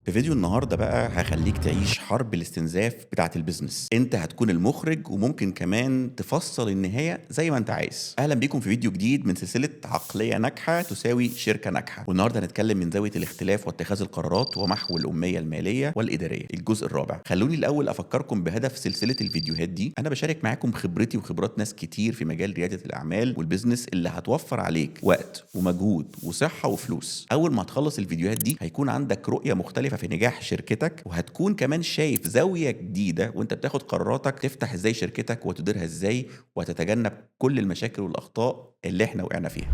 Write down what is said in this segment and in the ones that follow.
في فيديو النهارده بقى هخليك تعيش حرب الاستنزاف بتاعة البيزنس. انت هتكون المخرج وممكن كمان تفصل النهاية زي ما انت عايز. اهلا بيكم في فيديو جديد من سلسلة عقلية ناجحة تساوي شركة ناجحة، والنهارده هنتكلم من زاوية الاختلاف واتخاذ القرارات ومحو الأمية المالية والإدارية، الجزء الرابع. خلوني الأول أفكركم بهدف سلسلة الفيديوهات دي. أنا بشارك معاكم خبرتي وخبرات ناس كتير في مجال ريادة الأعمال والبيزنس اللي هتوفر عليك وقت ومجهود وصحة وفلوس. أول ما هتخلص الفيديوهات دي هيكون عندك رؤية مختلفة في نجاح شركتك، وهتكون كمان شايف زاوية جديدة وانت بتاخد قراراتك تفتح ازاي شركتك وتديرها ازاي، وتتجنب كل المشاكل والأخطاء اللي احنا وقعنا فيها.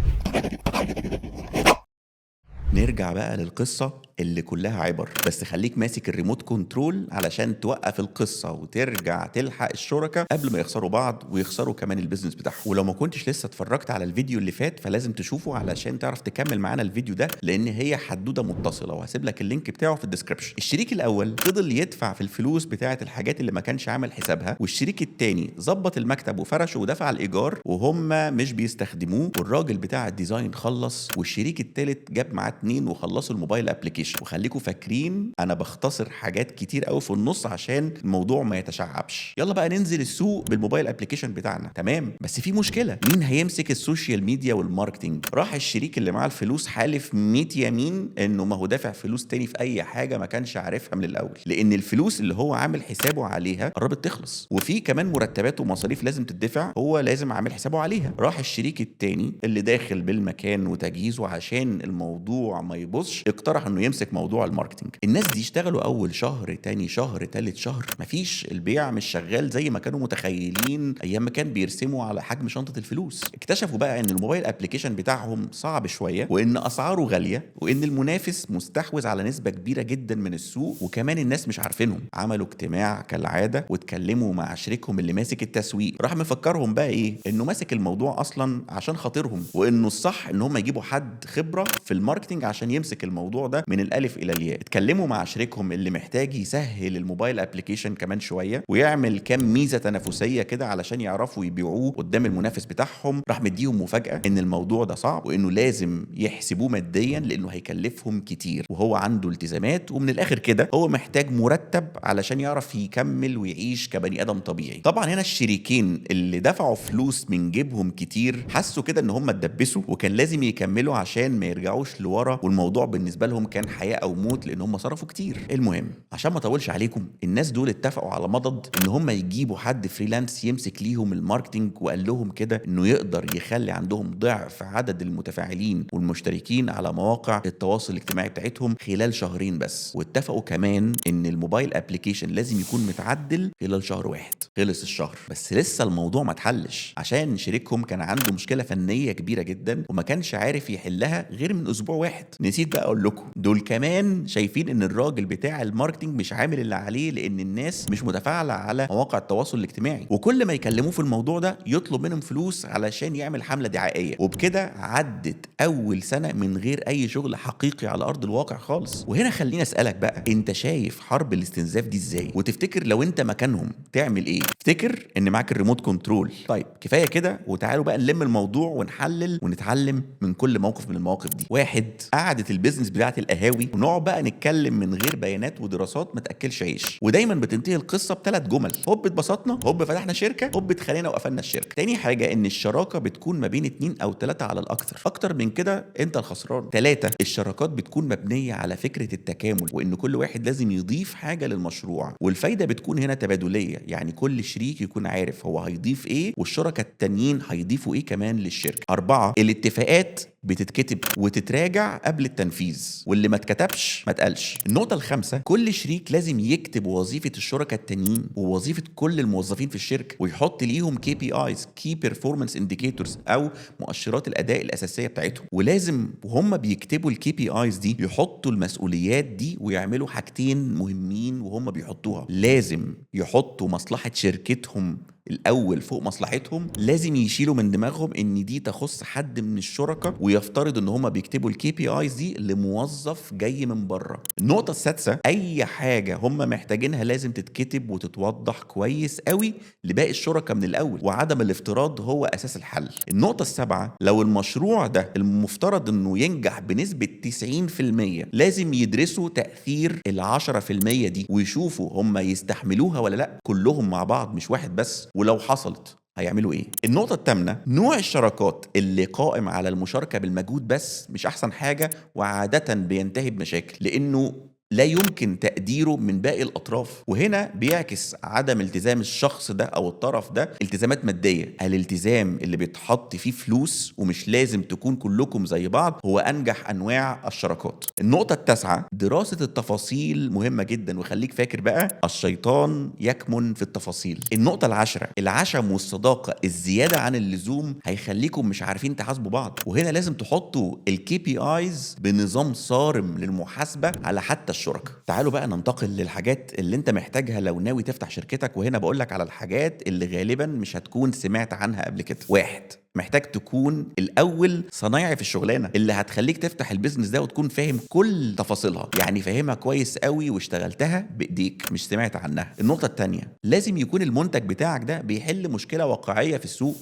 نرجع بقى للقصة اللي كلها عبر، بس خليك ماسك الريموت كنترول علشان توقف القصة وترجع تلحق الشركاء قبل ما يخسروا بعض ويخسروا كمان البيزنس بتاعهم. ولو ما كنتش لسه اتفرجت على الفيديو اللي فات فلازم تشوفه علشان تعرف تكمل معانا الفيديو ده، لان هي حدوتة متصلة، وهسيب لك اللينك بتاعه في الديسكربشن. الشريك الاول فضل يدفع في الفلوس بتاعة الحاجات اللي ما كانش عامل حسابها، والشريك التاني ظبط المكتب وفرشه ودفع الايجار وهم مش بيستخدموه، والراجل بتاع الديزاين خلص، والشريك التالت جاب معاه 2 وخلصوا الموبايل ابلكيشن. وخليكم فاكرين انا بختصر حاجات كتير قوي في النص عشان الموضوع ما يتشعبش. يلا بقى ننزل السوق بالموبايل ابلكيشن بتاعنا، تمام؟ بس في مشكله، مين هيمسك السوشيال ميديا والماركتنج؟ راح الشريك اللي معاه الفلوس حالف 100 يمين انه ما هو دافع فلوس تاني في اي حاجه ما كانش عارفها من الاول، لان الفلوس اللي هو عامل حسابه عليها قربت تخلص، وفي كمان مرتبات ومصاريف لازم تدفع هو لازم عامل حسابه عليها. راح الشريك التاني اللي داخل بالمكان وتجهيزه عشان الموضوع ما يبصش اقترح انه يمسك موضوع الماركتنج. الناس دي اشتغلوا اول شهر، تاني شهر، تالت شهر، مفيش، البيع مش شغال زي ما كانوا متخيلين ايام ما كان بيرسموا على حجم شنطة الفلوس. اكتشفوا بقى ان الموبايل ابلكيشن بتاعهم صعب شوية، وان اسعاره غالية، وان المنافس مستحوذ على نسبة كبيرة جدا من السوق، وكمان الناس مش عارفينهم. عملوا اجتماع كالعادة واتكلموا مع شريكهم اللي ماسك التسويق، راح مفكرهم بقى ايه، انه ماسك الموضوع اصلا عشان خاطرهم، وانه الصح ان هم يجيبوا حد خبرة في الماركتنج عشان يمسك الموضوع ده من الالف الى الياء. اتكلموا مع شريكهم اللي محتاج يسهل الموبايل ابلكيشن كمان شويه ويعمل كام ميزه تنافسيه كده علشان يعرفوا يبيعوه قدام المنافس بتاعهم. راح مديهم مفاجاه ان الموضوع ده صعب، وانه لازم يحسبوه ماديا لانه هيكلفهم كتير، وهو عنده التزامات، ومن الاخر كده هو محتاج مرتب علشان يعرف يكمل ويعيش كبني ادم طبيعي. طبعا هنا الشريكين اللي دفعوا فلوس من جيبهم كتير حسوا كده ان هم اتدبسوا، وكان لازم يكملوا عشان ما يرجعوش لورا، والموضوع بالنسبه لهم كان حياه او موت لان هم صرفوا كتير. المهم عشان ما اطولش عليكم، الناس دول اتفقوا على مضض ان هم يجيبوا حد فريلانس يمسك ليهم الماركتنج، وقال لهم كده انه يقدر يخلي عندهم ضعف عدد المتفاعلين والمشتركين على مواقع التواصل الاجتماعي بتاعتهم خلال شهرين بس. واتفقوا كمان ان الموبايل ابلكيشن لازم يكون متعدل خلال شهر واحد. خلص الشهر بس لسه الموضوع ما اتحلش، عشان شريكهم كان عنده مشكله فنيه كبيره جدا وما كانش عارف يحلها غير من اسبوع واحد. نسيت بقى اقول لكم، دول كمان شايفين ان الراجل بتاع الماركتنج مش عامل اللي عليه، لان الناس مش متفاعله على مواقع التواصل الاجتماعي، وكل ما يكلموه في الموضوع ده يطلب منهم فلوس علشان يعمل حمله دعائيه. وبكده عدت اول سنه من غير اي شغل حقيقي على ارض الواقع خالص. وهنا خليني اسالك بقى، انت شايف حرب الاستنزاف دي ازاي؟ وتفتكر لو انت مكانهم تعمل ايه؟ افتكر ان معاك الريموت كنترول. طيب كفايه كده، وتعالوا بقى نلم الموضوع ونحلل ونتعلم من كل موقف من المواقف دي. واحد، قعدة البيزنس بتاعت القهاوي، ونقعد بقى نتكلم من غير بيانات ودراسات ما تاكلش عيش، ودايما بتنتهي القصه ب3 جمل: هوب اتبسطنا، هوب فتحنا شركه، هوب اتخانقنا وقفلنا الشركه. تاني حاجه ان الشراكه بتكون ما بين 2 أو 3 على الاكثر، اكتر من كده انت الخسران. 3، الشراكات بتكون مبنيه على فكره التكامل، وان كل واحد لازم يضيف حاجه للمشروع، والفايده بتكون هنا تبادليه، يعني كل شريك يكون عارف هو هيضيف ايه والشركاء التانيين هيضيفوا ايه كمان للشركه. 4، الاتفاقات بتتكتب وتتراجع قبل التنفيذ، واللي ما اتكتبش ما اتقالش. النقطة ال5، كل شريك لازم يكتب وظيفة الشركاء التانيين ووظيفة كل الموظفين في الشركة، ويحط ليهم KPIs Key Performance Indicators أو مؤشرات الأداء الأساسية بتاعتهم. ولازم وهم بيكتبوا KPIs دي يحطوا المسؤوليات دي، ويعملوا حاجتين مهمين وهم بيحطوها: لازم يحطوا مصلحة شركتهم الاول فوق مصلحتهم، لازم يشيلوا من دماغهم ان دي تخص حد من الشركاء، ويفترض ان هم بيكتبوا الكي بي ايز دي لموظف جاي من بره. النقطه السادسه، اي حاجه هم محتاجينها لازم تتكتب وتتوضح كويس قوي لباقي الشركاء من الاول، وعدم الافتراض هو اساس الحل. النقطه السابعه، لو المشروع ده المفترض انه ينجح بنسبه 90%، لازم يدرسوا تاثير ال10% دي ويشوفوا هم يستحملوها ولا لا، كلهم مع بعض مش واحد بس، ولو حصلت هيعملوا ايه. النقطة الثامنة، نوع الشراكات اللي قائم على المشاركة بالمجهود بس مش احسن حاجة، وعادة بينتهي بمشاكل لانه لا يمكن تقديره من باقي الأطراف، وهنا بيعكس عدم التزام الشخص ده أو الطرف ده التزامات مادية. الالتزام اللي بيتحط فيه فلوس ومش لازم تكون كلكم زي بعض هو أنجح أنواع الشراكات. النقطة التاسعة، دراسة التفاصيل مهمة جدا، وخليك فاكر بقى الشيطان يكمن في التفاصيل. النقطة العاشرة، العشم والصداقة الزيادة عن اللزوم هيخليكم مش عارفين تحاسبوا بعض، وهنا لازم تحطوا الكي بي ايز بنظام صارم للمحاسبة على حتى الشركاء. تعالوا بقى ننتقل للحاجات اللي انت محتاجها لو ناوي تفتح شركتك، وهنا بقولك على الحاجات اللي غالبا مش هتكون سمعت عنها قبل كده. واحد، محتاج تكون الأول صنايعي في الشغلانة اللي هتخليك تفتح البيزنس ده وتكون فاهم كل تفاصيلها، يعني فاهمها كويس قوي واشتغلتها بإيديك مش سمعت عنها. النقطة التانية، لازم يكون المنتج بتاعك ده بيحل مشكلة واقعية في السوق،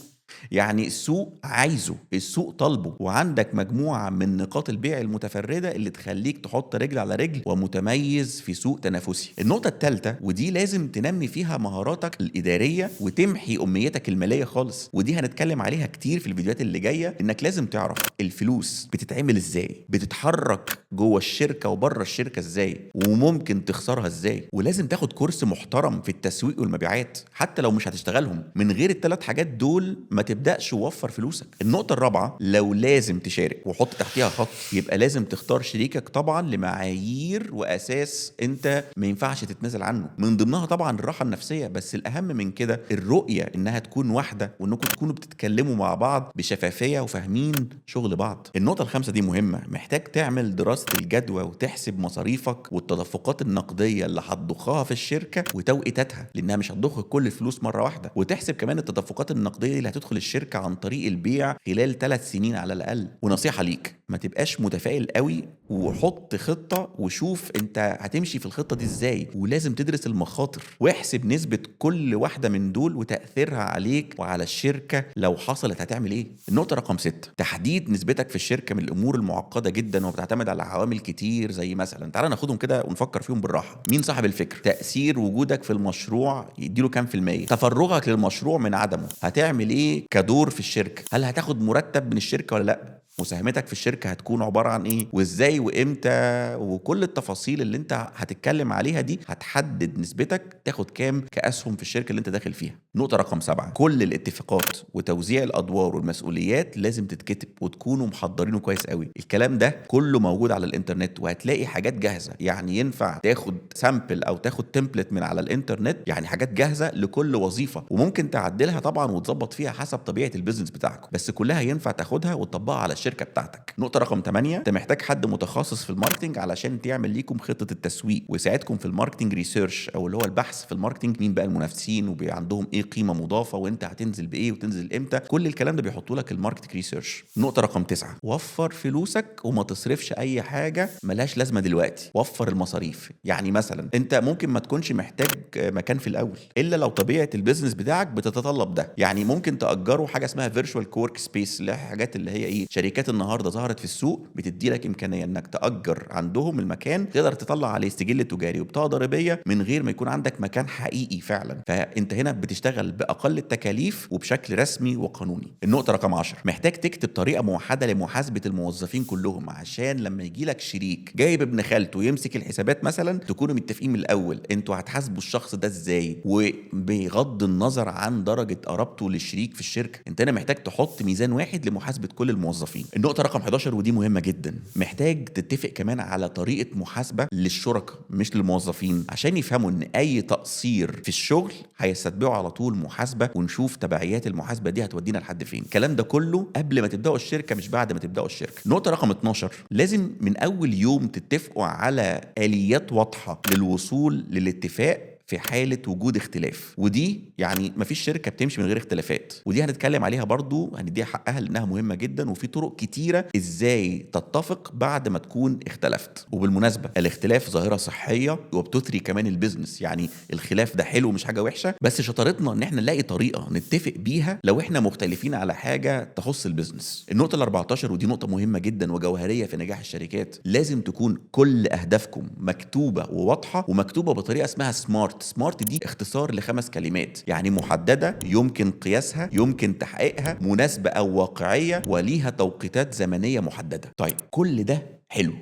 يعني السوق عايزه، السوق طالبه، وعندك مجموعة من نقاط البيع المتفردة اللي تخليك تحط رجل على رجل ومتميز في سوق تنافسي. النقطة الثالثة، ودي لازم تنمي فيها مهاراتك الإدارية وتمحي أمنيتك المالية خالص، ودي هنتكلم عليها كتير في الفيديوهات اللي جاية، إنك لازم تعرف الفلوس بتتعمل إزاي، بتتحرك جوه الشركة وبره الشركة إزاي، وممكن تخسرها إزاي، ولازم تاخد كورس محترم في التسويق والمبيعات حتى لو مش هتشتغلهم. من غير الثلاث حاجات دول ما تبدأش ووفر فلوسك. النقطة الرابعة، لو لازم تشارك وحط تحتيها خط، يبقى لازم تختار شريكك طبعا لمعايير وأساس انت ما ينفعش تتنازل عنه، من ضمنها طبعا الراحة النفسية، بس الأهم من كده الرؤية، انها تكون واحدة وانكم تكونوا بتتكلموا مع بعض بشفافية وفاهمين شغل بعض. النقطة الخامسة دي مهمة، محتاج تعمل دراسة الجدوى وتحسب مصاريفك والتدفقات النقدية اللي هتضخها في الشركة وتوقيتاتها، لأنها مش هتضخ كل الفلوس مرة واحدة، وتحسب كمان التدفقات النقدية اللي هتدخل الشركة عن طريق البيع خلال 3 سنين على الأقل. ونصيحة ليك، ما تبقاش متفائل قوي، وحط خطة وشوف انت هتمشي في الخطة دي ازاي، ولازم تدرس المخاطر واحسب نسبة كل واحدة من دول وتأثيرها عليك وعلى الشركة لو حصلت هتعمل ايه. النقطة رقم 6، تحديد نسبتك في الشركة من الأمور المعقدة جدا وبتعتمد على عوامل كتير، زي مثلا تعال ناخدهم كده ونفكر فيهم بالراحة. مين صاحب الفكر؟ تأثير وجودك في المشروع يديله كام في المية؟ تفرغك للمشروع من عدمه؟ هتعمل ايه كدور في الشركة؟ هل هتاخد مرتب من الشركة ولا لا؟ مساهمتك في الشركة هتكون عبارة عن ايه وازاي وامتى؟ وكل التفاصيل اللي انت هتتكلم عليها دي هتحدد نسبتك تاخد كام كأسهم في الشركة اللي انت داخل فيها. نقطة رقم 7، كل الاتفاقات وتوزيع الادوار والمسؤوليات لازم تتكتب وتكونوا محضرينه كويس قوي. الكلام ده كله موجود على الانترنت، وهتلاقي حاجات جاهزة، يعني ينفع تاخد سامبل او تاخد تمبلت من على الانترنت، يعني حاجات جاهزة لكل وظيفة، وممكن تعدلها طبعا وتظبط فيها حسب طبيعة البيزنس بتاعكم، بس كلها ينفع تاخدها وتطبقها على الشركه بتاعتك. نقطه رقم 8، انت محتاج حد متخصص في الماركتنج علشان تعمل ليكم خطه التسويق ويساعدكم في الماركتنج ريسيرش، او اللي هو البحث في الماركتنج، مين بقى المنافسين وعندهم ايه قيمه مضافه وانت هتنزل بايه وتنزل امتى، كل الكلام ده بيحطوا لك الماركتنج ريسيرش. نقطه رقم 9، وفر فلوسك وما تصرفش اي حاجه ملهاش لازمه دلوقتي. وفر المصاريف، يعني مثلا انت ممكن ما تكونش محتاج مكان في الاول الا لو طبيعه البيزنس بتاعك بتتطلب ده، يعني ممكن تاجروا حاجه اسمها فيرتشوال كورك سبيس، اللي هي حاجات اللي هي ايه، شركات النهارده ظهرت في السوق بتدي لك امكانيه انك تاجر عندهم المكان، تقدر تطلع عليه سجل تجاري وبطاقه ضريبيه من غير ما يكون عندك مكان حقيقي فعلا، فانت هنا بتشتغل باقل التكاليف وبشكل رسمي وقانوني. النقطه رقم 10، محتاج تكتب طريقه موحده لمحاسبه الموظفين كلهم، عشان لما يجي لك شريك جايب ابن خالته يمسك الحسابات مثلا، تكونوا متفقين من الاول انتوا هتحاسبوا الشخص ده ازاي، وبغض النظر عن درجه قرابته للشريك في الشركه، انت هنا محتاج تحط ميزان واحد لمحاسبه كل الموظفين. النقطه رقم 11 ودي مهمه جدا، محتاج تتفق كمان على طريقه محاسبه للشركاء مش للموظفين، عشان يفهموا ان اي تقصير في الشغل هيستتبعوا على طول محاسبه، ونشوف تبعيات المحاسبه دي هتودينا لحد فين. الكلام ده كله قبل ما تبداوا الشركه مش بعد ما تبداوا الشركه. نقطه رقم 12، لازم من اول يوم تتفقوا على اليات واضحه للوصول للاتفاق في حالة وجود اختلاف، ودي يعني مفيش شركة بتمشي من غير اختلافات، ودي هنتكلم عليها برضو، هنديها حقها لأنها مهمة جدا، وفي طرق كتيرة ازاي تتفق بعد ما تكون اختلفت. وبالمناسبة الاختلاف ظاهرة صحية وبتثري كمان البيزنس، يعني الخلاف ده حلو مش حاجة وحشة، بس شطارتنا ان احنا نلاقي طريقة نتفق بيها لو احنا مختلفين على حاجة تخص البيزنس. النقطة ال 14 ودي نقطة مهمة جدا وجوهرية في نجاح الشركات، لازم تكون كل أهدافكم مكتوبة وواضحة، ومكتوبة بطريقة اسمها سمارت. سمارت دي اختصار ل5 كلمات، يعني محددة، يمكن قياسها، يمكن تحقيقها، مناسبة أو واقعية، وليها توقيتات زمنية محددة. طيب كل ده حلو،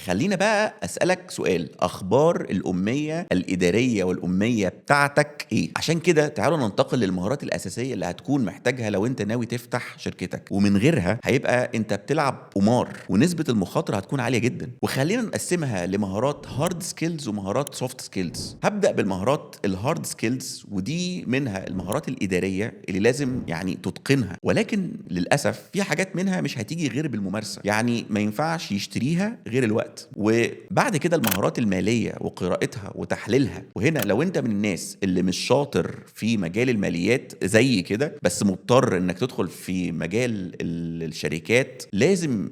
خلينا بقى أسألك سؤال، أخبار الأمية الإدارية والأمية بتاعتك إيه؟ عشان كده تعالوا ننتقل للمهارات الأساسية اللي هتكون محتاجها لو أنت ناوي تفتح شركتك، ومن غيرها هيبقى أنت بتلعب قمار ونسبة المخاطرة هتكون عالية جدا. وخلينا نقسمها لمهارات هارد سكيلز ومهارات سوفت سكيلز. هبدأ بالمهارات الهارد سكيلز، ودي منها المهارات الإدارية اللي لازم يعني تتقنها، ولكن للأسف في حاجات منها مش هتيجي غير بالممارسة، يعني ما ينفعش يشتريها غير الوقت. وبعد كده المهارات المالية وقراءتها وتحليلها، وهنا لو انت من الناس اللي مش شاطر في مجال الماليات زي كده بس مضطر انك تدخل في مجال الشركات، لازم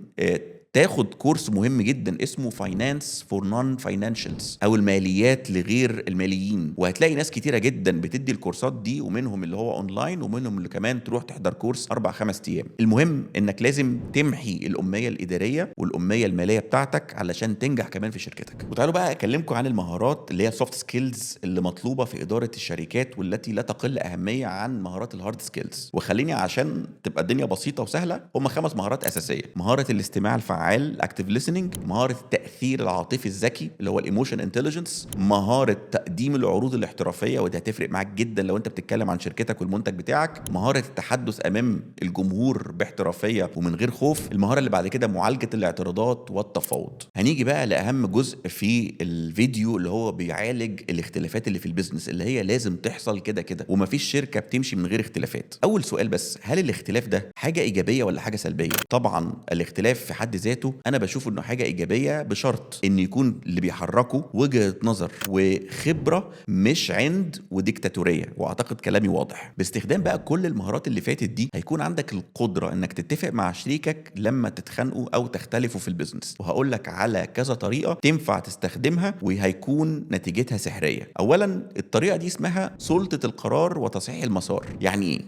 تاخد كورس مهم جدا اسمه فاينانس فور نون فاينانشالز، او الماليات لغير الماليين. وهتلاقي ناس كتيره جدا بتدي الكورسات دي، ومنهم اللي هو اونلاين، ومنهم اللي كمان تروح تحضر كورس 4-5 ايام. المهم انك لازم تمحي الاميه الاداريه والاميه الماليه بتاعتك علشان تنجح كمان في شركتك. وتعالوا بقى اكلمكم عن المهارات اللي هي سوفت سكيلز اللي مطلوبه في اداره الشركات، والتي لا تقل اهميه عن مهارات الهارد سكيلز. وخليني عشان تبقى الدنيا بسيطه وسهله، هم 5 مهارات اساسيه: مهاره الاستماع الفعال الاكتيف ليسننج، مهاره التاثير العاطفي الذكي اللي هو الايموشن انتليجنس، مهاره تقديم العروض الاحترافيه، ودي هتفرق معاك جدا لو انت بتتكلم عن شركتك والمنتج بتاعك، مهاره التحدث امام الجمهور باحترافيه ومن غير خوف، المهاره اللي بعد كده معالجه الاعتراضات والتفاوض. هنيجي بقى لاهم جزء في الفيديو اللي هو بيعالج الاختلافات اللي في البيزنس، اللي هي لازم تحصل كده كده، ومفيش شركه بتمشي من غير اختلافات. اول سؤال بس، هل الاختلاف ده حاجه ايجابيه ولا حاجه سلبيه؟ طبعا الاختلاف في حد ذاته انا بشوف انه حاجه ايجابيه، بشرط ان يكون اللي بيحركه وجهه نظر وخبره مش عند وديكتاتوريه. واعتقد كلامي واضح. باستخدام بقى كل المهارات اللي فاتت دي هيكون عندك القدره انك تتفق مع شريكك لما تتخانقوا او تختلفوا في البيزنس، وهقول لك على كذا طريقه تنفع تستخدمها وهيكون نتيجتها سحريه. اولا الطريقه دي اسمها سلطه القرار وتصحيح المسار. يعني ايه؟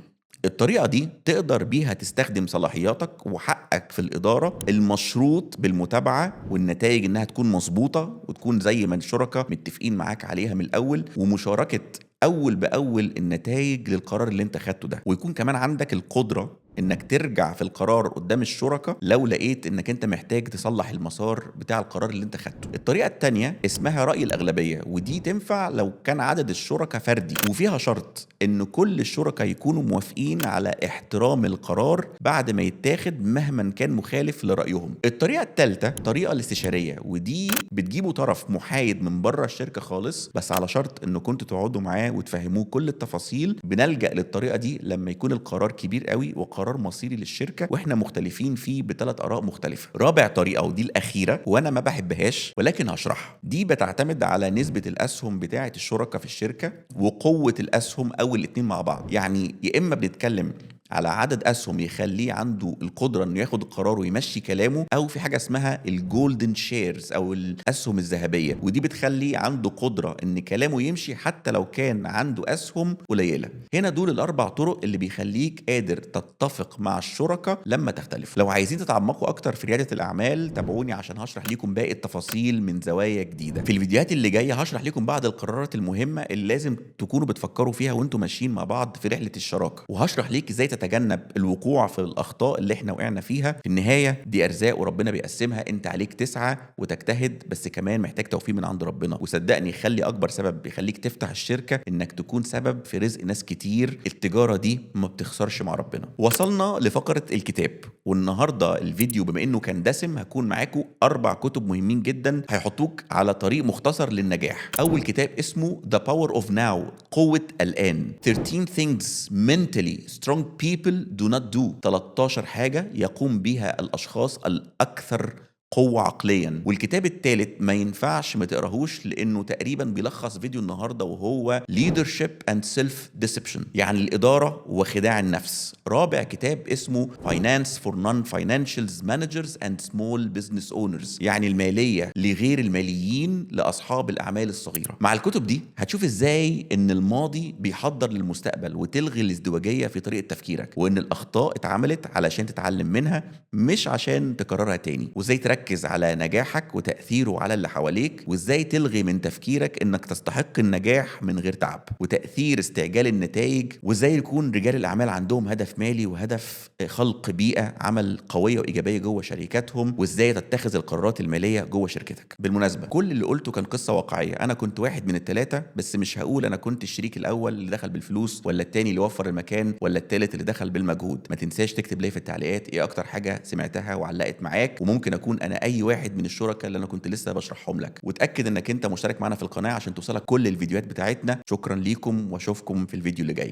الطريقة دي تقدر بيها تستخدم صلاحياتك وحقك في الإدارة المشروط بالمتابعة والنتائج إنها تكون مظبوطة، وتكون زي ما الشركاء متفقين معاك عليها من الأول، ومشاركة أول بأول النتائج للقرار اللي انت خدته ده. ويكون كمان عندك القدرة انك ترجع في القرار قدام الشركاء لو لقيت انك انت محتاج تصلح المسار بتاع القرار اللي انت خدته. الطريقة التانية اسمها رأي الأغلبية، ودي تنفع لو كان عدد الشركاء فردي، وفيها شرط ان كل الشركاء يكونوا موافقين على احترام القرار بعد ما يتاخد مهما كان مخالف لرأيهم. الطريقة الثالثة طريقة الاستشارية، ودي بتجيبوا طرف محايد من بره الشركة خالص، بس على شرط انه كنتوا تقعدوا معاه وتفهموه كل التفاصيل. بنلجأ للطريقة دي لما يكون القرار كبير قوي وقرار مصيري للشركة واحنا مختلفين فيه ب3 آراء مختلفة. رابع طريقة ودي الأخيرة وانا ما بحبهاش ولكن هشرحها، دي بتعتمد على نسبة الأسهم بتاعة الشركة في الشركة وقوة الأسهم أو الاتنين مع بعض. يعني يا إما بنتكلم على عدد اسهم يخليه عنده القدره انه ياخد القرار ويمشي كلامه، او في حاجه اسمها الجولدن شيرز او الاسهم الذهبيه، ودي بتخلي عنده قدره ان كلامه يمشي حتى لو كان عنده اسهم قليله. هنا دول ال4 طرق اللي بيخليك قادر تتفق مع الشركاء لما تختلف. لو عايزين تتعمقوا اكتر في رياده الاعمال تابعوني عشان هشرح لكم باقي التفاصيل من زوايا جديده. في الفيديوهات اللي جايه هشرح لكم بعض القرارات المهمه اللي لازم تكونوا بتفكروا فيها وانتم ماشيين مع بعض في رحله الشراكه، وهشرح ليك ازاي تتجنب الوقوع في الاخطاء اللي احنا وقعنا فيها. في النهايه دي ارزاق وربنا بيقسمها، انت عليك تسعى وتجتهد، بس كمان محتاج توفيق من عند ربنا. وصدقني خلي اكبر سبب بيخليك تفتح الشركه انك تكون سبب في رزق ناس كتير. التجاره دي ما بتخسرش مع ربنا. وصلنا لفقره الكتاب، والنهارده الفيديو بما انه كان دسم هكون معاكم 4 كتب مهمين جدا هيحطوك على طريق مختصر للنجاح. اول كتاب اسمه The Power of Now، قوه الان، 13 things mentally strong people do not do، 13 حاجة يقوم بها الأشخاص الأكثر قوة عقليا. والكتاب الثالث ما ينفعش ما تقراهوش لانه تقريبا بيلخص فيديو النهارده، وهو Leadership and Self Deception، يعني الإدارة وخداع النفس. رابع كتاب اسمه Finance for Non-Financials Managers and Small Business Owners، يعني المالية لغير الماليين لأصحاب الأعمال الصغيرة. مع الكتب دي هتشوف ازاي ان الماضي بيحضر للمستقبل، وتلغي الازدواجية في طريقة تفكيرك، وان الأخطاء اتعملت علشان تتعلم منها مش عشان تكررها تاني، وازاي تركز على نجاحك وتأثيره على اللي حواليك، وازاي تلغي من تفكيرك انك تستحق النجاح من غير تعب، وتأثير استعجال النتائج، وازاي يكون رجال الأعمال عندهم هدف مالي وهدف خلق بيئة عمل قوية وإيجابية جوه شركاتهم، وازاي تتخذ القرارات المالية جوه شركتك. بالمناسبة كل اللي قلته كان قصة واقعية، أنا كنت واحد من الثلاثة، بس مش هقول أنا كنت الشريك الأول اللي دخل بالفلوس، ولا التاني اللي وفر المكان، ولا التالت اللي دخل بالمجهود. ما تنساش تكتب لي في التعليقات ايه أكتر حاجة سمعتها وعلقت معاك، وممكن أكون أنا أي واحد من الشركاء اللي أنا كنت لسه بشرحهم لك. وتأكد إنك أنت مشترك معنا في القناة عشان توصلك كل الفيديوهات بتاعتنا. شكرا ليكم واشوفكم في الفيديو اللي جاي.